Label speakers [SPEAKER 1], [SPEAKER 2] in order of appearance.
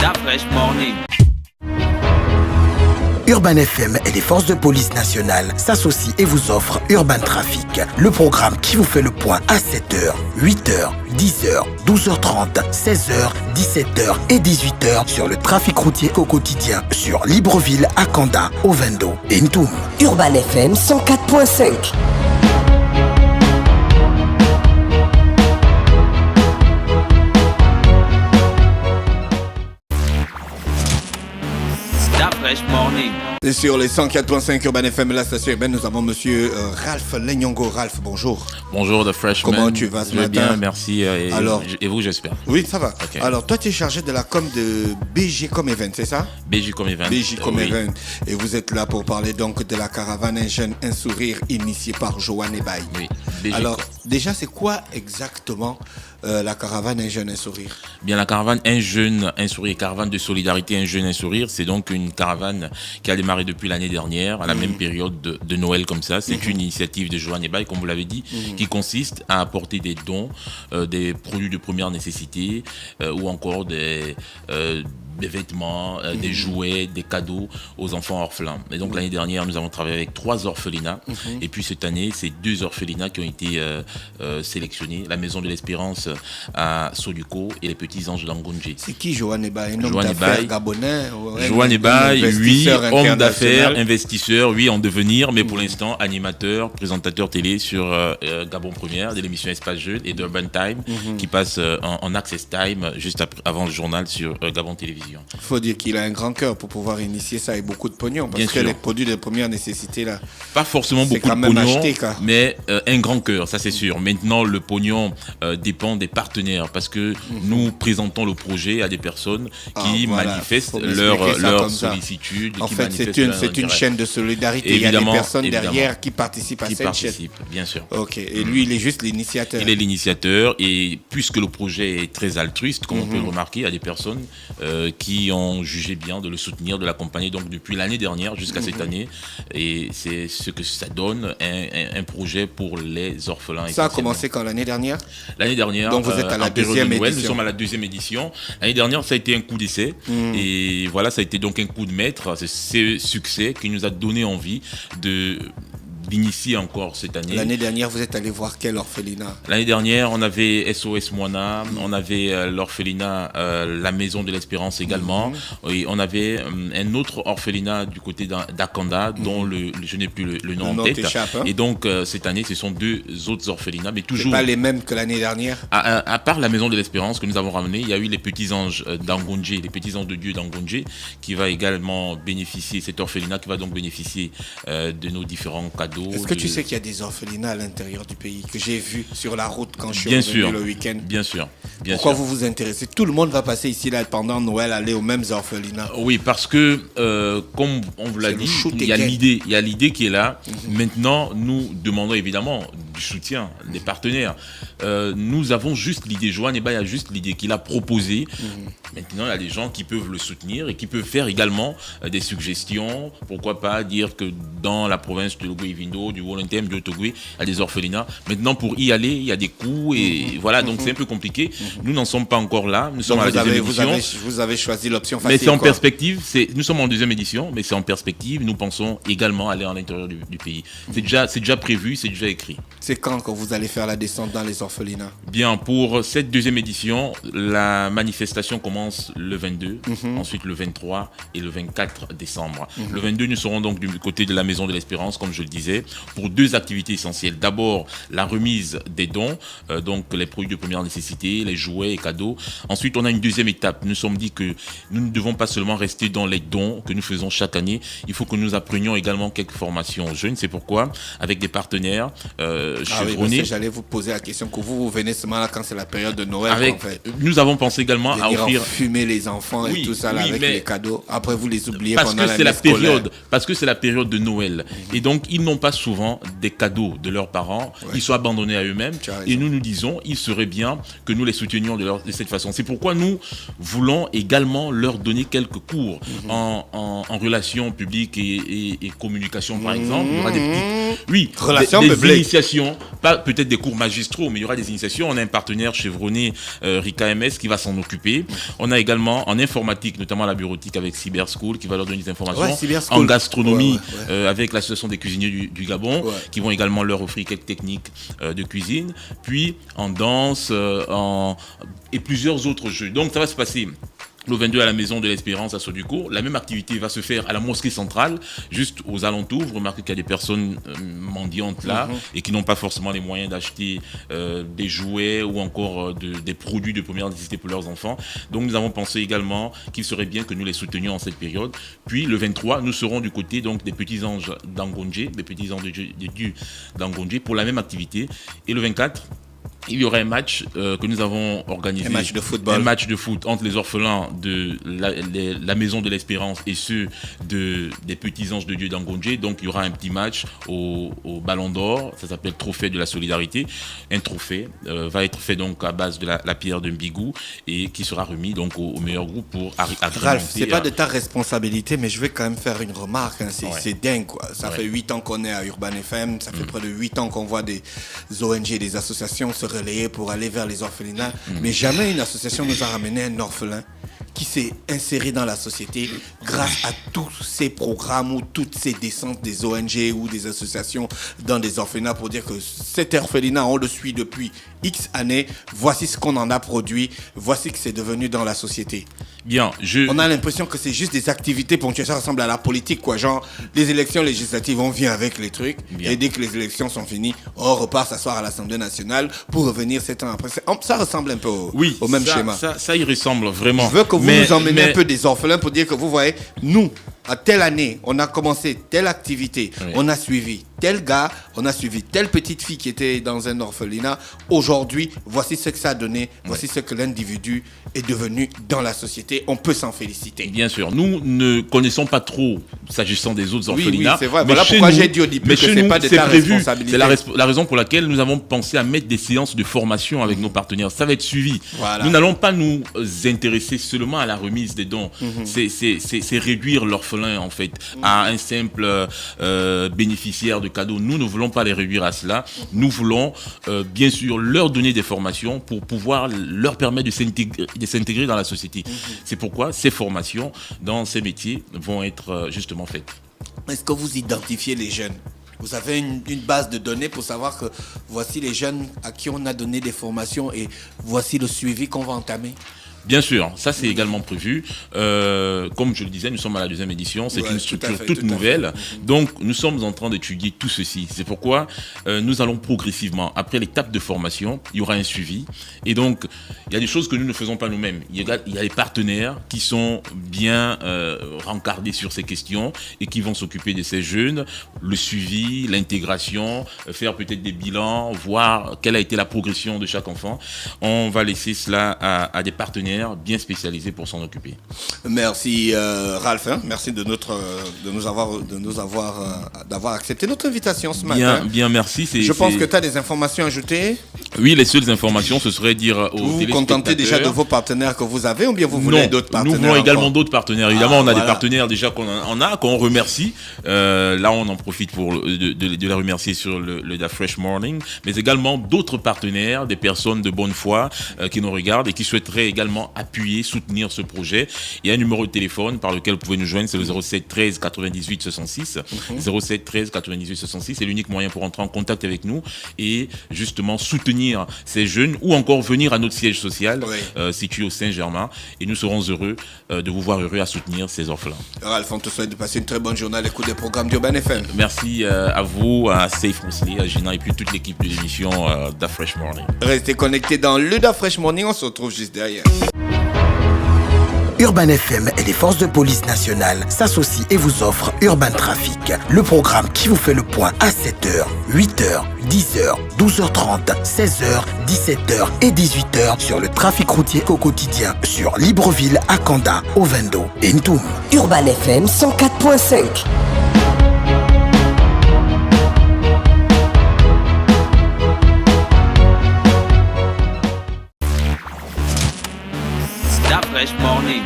[SPEAKER 1] La Fresh Morning.
[SPEAKER 2] Urban FM et les forces de police nationales s'associent et vous offrent Urban Trafic, le programme qui vous fait le point à 7h, 8h, 10h, 12h30, 16h, 17h et 18h sur le trafic routier au quotidien sur Libreville, Akanda, Ovendo et Ntoum.
[SPEAKER 3] Urban FM 104.5.
[SPEAKER 1] Morning.
[SPEAKER 4] Et sur les 104.5 Urban FM, la station urbaine, nous avons monsieur Ralph Lenyongo. Ralph, bonjour.
[SPEAKER 5] Bonjour, The Freshman.
[SPEAKER 4] Comment tu vas ce matin?
[SPEAKER 5] Bien, merci.
[SPEAKER 4] Alors,
[SPEAKER 5] et vous, j'espère?
[SPEAKER 4] Oui, ça va.
[SPEAKER 5] Okay.
[SPEAKER 4] Alors, toi, tu es chargé de la com de BJCom Event, c'est ça?
[SPEAKER 5] BJCom Event.
[SPEAKER 4] BJCom Event. Et vous êtes là pour parler donc de la caravane Un Jeune, Un Sourire, initiée par Joanne Ebaye.
[SPEAKER 5] Oui. BJCom.
[SPEAKER 4] Alors, déjà, c'est quoi exactement la caravane Un Jeune, Un Sourire?
[SPEAKER 5] Bien, la caravane Un Jeune, Un Sourire, caravane de solidarité Un Jeune, Un Sourire, c'est donc une caravane qui a démarré depuis l'année dernière, à la même période de Noël comme ça. C'est une initiative de Joanne Ebaye, comme vous l'avez dit, qui consiste à apporter des dons, des produits de première nécessité ou encore des vêtements, des jouets, des cadeaux aux enfants orphelins. Et donc l'année dernière, nous avons travaillé avec 3 orphelinats. Et puis cette année, c'est 2 orphelinats qui ont été sélectionnés. La Maison de l'Espérance à Soluco et les Petits Anges d'Angonje.
[SPEAKER 4] C'est qui Joanne Ebaye? Un homme d'affaires gabonais?
[SPEAKER 5] Joanne Ebaye, oui, homme d'affaires,
[SPEAKER 4] international.
[SPEAKER 5] Investisseur, oui, en devenir, mais pour l'instant, animateur, présentateur télé sur Gabon Première, de l'émission Espace Jeune et d'Urban Time, qui passe en Access Time, juste avant le journal sur Gabon Télévision.
[SPEAKER 4] Il faut dire qu'il a un grand cœur pour pouvoir initier ça avec beaucoup de pognon. Parce
[SPEAKER 5] Bien
[SPEAKER 4] que
[SPEAKER 5] sûr.
[SPEAKER 4] les produits de première nécessité, là,
[SPEAKER 5] Pas forcément
[SPEAKER 4] c'est
[SPEAKER 5] beaucoup
[SPEAKER 4] quand
[SPEAKER 5] de
[SPEAKER 4] même
[SPEAKER 5] pognon,
[SPEAKER 4] acheté, quoi.
[SPEAKER 5] mais un grand cœur, ça c'est sûr. Maintenant, le pognon dépend des partenaires parce que nous présentons le projet à des personnes qui
[SPEAKER 4] voilà.
[SPEAKER 5] manifestent
[SPEAKER 4] Faut m'expliquer ça
[SPEAKER 5] leur
[SPEAKER 4] comme ça.
[SPEAKER 5] sollicitude.
[SPEAKER 4] En
[SPEAKER 5] qui
[SPEAKER 4] fait,
[SPEAKER 5] manifestent
[SPEAKER 4] c'est
[SPEAKER 5] leur
[SPEAKER 4] une
[SPEAKER 5] intérêt.
[SPEAKER 4] chaîne de solidarité. Il y a des
[SPEAKER 5] Évidemment,
[SPEAKER 4] personnes
[SPEAKER 5] évidemment.
[SPEAKER 4] derrière qui participent à
[SPEAKER 5] Qui
[SPEAKER 4] cette chaîne.
[SPEAKER 5] participent, bien sûr.
[SPEAKER 4] Ok, et lui, il est juste l'initiateur.
[SPEAKER 5] Il est l'initiateur et puisque le projet est très altruiste, comme on peut le remarquer, il y a des personnes qui ont jugé bien de le soutenir, de l'accompagner donc depuis l'année dernière jusqu'à cette année. Et c'est ce que ça donne, un projet pour les orphelins.
[SPEAKER 4] Ça a commencé quand l'année dernière?
[SPEAKER 5] L'année dernière,
[SPEAKER 4] Donc vous êtes à la
[SPEAKER 5] en période
[SPEAKER 4] deuxième
[SPEAKER 5] de Noël,
[SPEAKER 4] édition.
[SPEAKER 5] nous sommes à la 2e édition. L'année dernière, ça a été un coup d'essai. Et voilà, ça a été donc un coup de maître. C'est ce succès qui nous a donné envie d'initier encore cette année.
[SPEAKER 4] L'année dernière, vous êtes allé voir quel orphelinat?
[SPEAKER 5] L'année dernière, on avait SOS Moana, on avait l'orphelinat La Maison de l'Espérance également, et on avait un autre orphelinat du côté d'Akanda, dont je n'ai plus le nom en tête.
[SPEAKER 4] t'échappe, hein?
[SPEAKER 5] Et donc, cette année, ce sont 2 autres orphelinats, mais
[SPEAKER 4] C'est
[SPEAKER 5] toujours...
[SPEAKER 4] pas les mêmes que l'année dernière?
[SPEAKER 5] À part la Maison de l'Espérance que nous avons ramenée, il y a eu les Petits Anges d'Angonje, les Petits Anges de Dieu d'Angonje, qui va également bénéficier, cet orphelinat qui va donc bénéficier de nos différents cadeaux.
[SPEAKER 4] Est-ce que tu sais qu'il y a des orphelinats à l'intérieur du pays que j'ai vu sur la route quand je suis
[SPEAKER 5] Bien
[SPEAKER 4] revenu
[SPEAKER 5] sûr,
[SPEAKER 4] le week-end?
[SPEAKER 5] bien sûr.
[SPEAKER 4] Pourquoi vous vous intéressez? Tout le monde va passer ici là pendant Noël, aller aux mêmes orphelinats.
[SPEAKER 5] Oui, parce que, comme on vous l'a
[SPEAKER 4] C'est le
[SPEAKER 5] dit,
[SPEAKER 4] shoot
[SPEAKER 5] il y a
[SPEAKER 4] again.
[SPEAKER 5] l'idée qui est là. Maintenant, nous demandons évidemment du soutien des partenaires. Nous avons juste l'idée. Joanne Ebaye a juste l'idée qu'il a proposée. Maintenant, il y a des gens qui peuvent le soutenir et qui peuvent faire également des suggestions. Pourquoi pas dire que dans la province de Logo-Ivindo, du Wolontem, du Otogwe, il y a des orphelinats. Maintenant, pour y aller, il y a des coûts et voilà, donc c'est un peu compliqué. Nous n'en sommes pas encore là. Nous sommes
[SPEAKER 4] Donc
[SPEAKER 5] à la deuxième édition.
[SPEAKER 4] vous avez choisi l'option
[SPEAKER 5] Mais
[SPEAKER 4] facile.
[SPEAKER 5] c'est en
[SPEAKER 4] quoi.
[SPEAKER 5] perspective, nous sommes en 2e édition, mais c'est en perspective, nous pensons également aller à l'intérieur du pays. C'est déjà prévu, c'est déjà écrit.
[SPEAKER 4] C'est quand que vous allez faire la descente dans les orphelinats?
[SPEAKER 5] Bien, pour cette 2e édition, la manifestation commence le 22, ensuite le 23 et le 24 décembre. Le 22, nous serons donc du côté de la Maison de l'Espérance, comme je le disais, pour 2 activités essentielles. D'abord, la remise des dons, donc les produits de première nécessité, les jouets et cadeaux. Ensuite, on a une 2e étape. Nous nous sommes dit que nous ne devons pas seulement rester dans les dons que nous faisons chaque année. Il faut que nous apprenions également quelques formations aux jeunes. C'est pourquoi, avec des partenaires
[SPEAKER 4] Oui,
[SPEAKER 5] chevronnés,
[SPEAKER 4] parce que j'allais vous poser la question que vous venez seulement là quand c'est la période de Noël. En fait.
[SPEAKER 5] nous avons pensé également à
[SPEAKER 4] Venir
[SPEAKER 5] offrir...
[SPEAKER 4] fumer les enfants
[SPEAKER 5] Oui,
[SPEAKER 4] et tout ça là,
[SPEAKER 5] oui,
[SPEAKER 4] avec
[SPEAKER 5] mais-
[SPEAKER 4] les cadeaux. Après, vous les oubliez
[SPEAKER 5] Parce
[SPEAKER 4] pendant
[SPEAKER 5] que c'est la
[SPEAKER 4] l'année scolaire.
[SPEAKER 5] période, parce que c'est la période de Noël. Et donc, ils n'ont pas souvent des cadeaux de leurs parents.
[SPEAKER 4] Ouais.
[SPEAKER 5] Ils sont abandonnés à eux-mêmes.
[SPEAKER 4] Tu as raison.
[SPEAKER 5] Et nous disons, il serait bien que nous les soutenions de cette façon. C'est pourquoi nous voulons également leur donner quelques cours en relations publiques et communication, par exemple. Il y aura des petites,
[SPEAKER 4] Relations
[SPEAKER 5] des
[SPEAKER 4] publiques.
[SPEAKER 5] initiations initiations, pas peut-être des cours magistraux, mais il y aura des initiations. On a un partenaire chevronné, Rika MS, qui va s'en occuper. On a également en informatique, notamment la bureautique avec Cyber School, qui va leur donner des informations. En gastronomie, avec l'association des cuisiniers du Gabon, qui vont également leur offrir quelques techniques de cuisine. Puis en danse, et plusieurs autres jeux. Donc ça va se passer le 22 à la Maison de l'Espérance à Sodoucourt. La même activité va se faire à la mosquée centrale, juste aux alentours. Vous remarquez qu'il y a des personnes mendiantes là et qui n'ont pas forcément les moyens d'acheter des jouets ou encore des produits de première nécessité pour leurs enfants. Donc nous avons pensé également qu'il serait bien que nous les soutenions en cette période. Puis le 23, nous serons du côté donc des petits anges d'Angondjé, des petits anges de Dieu d'Angondjé pour la même activité. Et le 24, il y aura un match que nous avons organisé.
[SPEAKER 4] Un match de football.
[SPEAKER 5] Un match de foot entre les orphelins de la Maison de l'Espérance et ceux des Petits Anges de Dieu d'Angondjé. Donc il y aura un petit match au Ballon d'Or. Ça s'appelle Trophée de la Solidarité. Un trophée va être fait donc à base de la pierre de Mbigou et qui sera remis donc au meilleur groupe pour
[SPEAKER 4] Ralph, c'est pas de ta responsabilité, mais je vais quand même faire une remarque. Hein. C'est dingue, quoi. Ça fait 8 ans qu'on est à Urban FM. Ça fait près de 8 ans qu'on voit des ONG, des associations se relayer pour aller vers les orphelinats. Mais jamais une association nous a ramené un orphelin qui s'est inséré dans la société grâce à tous ces programmes ou toutes ces descentes des ONG ou des associations dans des orphelinats pour dire que cet orphelinat, on le suit depuis X années, voici ce qu'on en a produit, voici ce que c'est devenu dans la société.
[SPEAKER 5] Bien,
[SPEAKER 4] On a l'impression que c'est juste des activités ponctuelles, ça ressemble à la politique, quoi. Genre, les élections législatives, on vient avec les trucs, et dès que les élections sont finies, on repart s'asseoir à l'Assemblée nationale pour revenir 7 ans après. Ça ressemble un peu au même schéma.
[SPEAKER 5] Ça y ressemble vraiment.
[SPEAKER 4] Je veux que vous nous emmeniez un peu des orphelins pour dire que vous voyez, nous, à telle année, on a commencé telle activité, on a suivi tel gars, on a suivi telle petite fille qui était dans un orphelinat. Aujourd'hui, voici ce que ça a donné, voici ce que l'individu est devenu dans la société. On peut s'en féliciter.
[SPEAKER 5] Bien sûr, nous ne connaissons pas trop s'agissant des autres orphelinats.
[SPEAKER 4] Oui, c'est vrai. Voilà pourquoi j'ai dit au début que c'est pas de ta responsabilité.
[SPEAKER 5] C'est la raison pour laquelle nous avons pensé à mettre des séances de formation avec nos partenaires. Ça va être suivi.
[SPEAKER 4] Voilà.
[SPEAKER 5] Nous n'allons pas nous intéresser seulement à la remise des dons. C'est réduire l'orphelin en fait à un simple bénéficiaire de cadeaux. Nous ne voulons pas les réduire à cela. Nous voulons bien sûr leur donner des formations pour pouvoir leur permettre de s'intégrer dans la société. C'est pourquoi ces formations dans ces métiers vont être justement faites.
[SPEAKER 4] Est-ce que vous identifiez les jeunes ? Vous avez une base de données pour savoir que voici les jeunes à qui on a donné des formations et voici le suivi qu'on va entamer ?
[SPEAKER 5] Bien sûr, ça c'est également prévu. Comme je le disais, nous sommes à la 2e édition, c'est une structure toute nouvelle. Donc nous sommes en train d'étudier tout ceci. C'est pourquoi nous allons progressivement. Après l'étape de formation, il y aura un suivi. Et donc, il y a des choses que nous ne faisons pas nous-mêmes. Il y a des partenaires qui sont bien rencardés sur ces questions et qui vont s'occuper de ces jeunes, le suivi, l'intégration, faire peut-être des bilans, voir quelle a été la progression de chaque enfant. On va laisser cela à des partenaires bien spécialisés pour s'en occuper.
[SPEAKER 4] Merci Ralph, hein. Merci d'avoir accepté notre invitation ce matin.
[SPEAKER 5] Bien, merci.
[SPEAKER 4] Je pense que tu as des informations à ajouter.
[SPEAKER 5] Oui, les seules informations, ce serait dire aux
[SPEAKER 4] vous
[SPEAKER 5] téléspectateurs...
[SPEAKER 4] Vous contentez déjà de vos partenaires que vous avez ou bien vous voulez d'autres partenaires?
[SPEAKER 5] Nous voulons également d'autres partenaires. Évidemment, on a des partenaires déjà qu'on remercie. Là, on en profite pour de les remercier sur le Da Fresh Morning, mais également d'autres partenaires, des personnes de bonne foi qui nous regardent et qui souhaiteraient également appuyer, soutenir ce projet. Il y a un numéro de téléphone par lequel vous pouvez nous joindre, c'est le 07 13 98 66. 07 13 98 66, c'est l'unique moyen pour entrer en contact avec nous et justement soutenir ces jeunes ou encore venir à notre siège social situé au Saint-Germain et nous serons heureux de vous voir heureux à soutenir ces orphelins.
[SPEAKER 4] Ralph, on te souhaite de passer une très bonne journée à l'écoute des programmes d'Urban FM.
[SPEAKER 5] Merci à vous, à Safe Mousli, à Gina et puis toute l'équipe de l'émission Da Fresh Morning.
[SPEAKER 4] Restez connectés dans le Da Fresh Morning, on se retrouve juste derrière.
[SPEAKER 2] Urban FM et les forces de police nationales s'associent et vous offrent Urban Trafic, le programme qui vous fait le point à 7h, 8h, 10h, 12h30, 16h, 17h et 18h sur le trafic routier au quotidien sur Libreville, Akanda, Ovendo et Ntoum.
[SPEAKER 3] Urban FM 104.5.
[SPEAKER 1] Da Fresh Morning.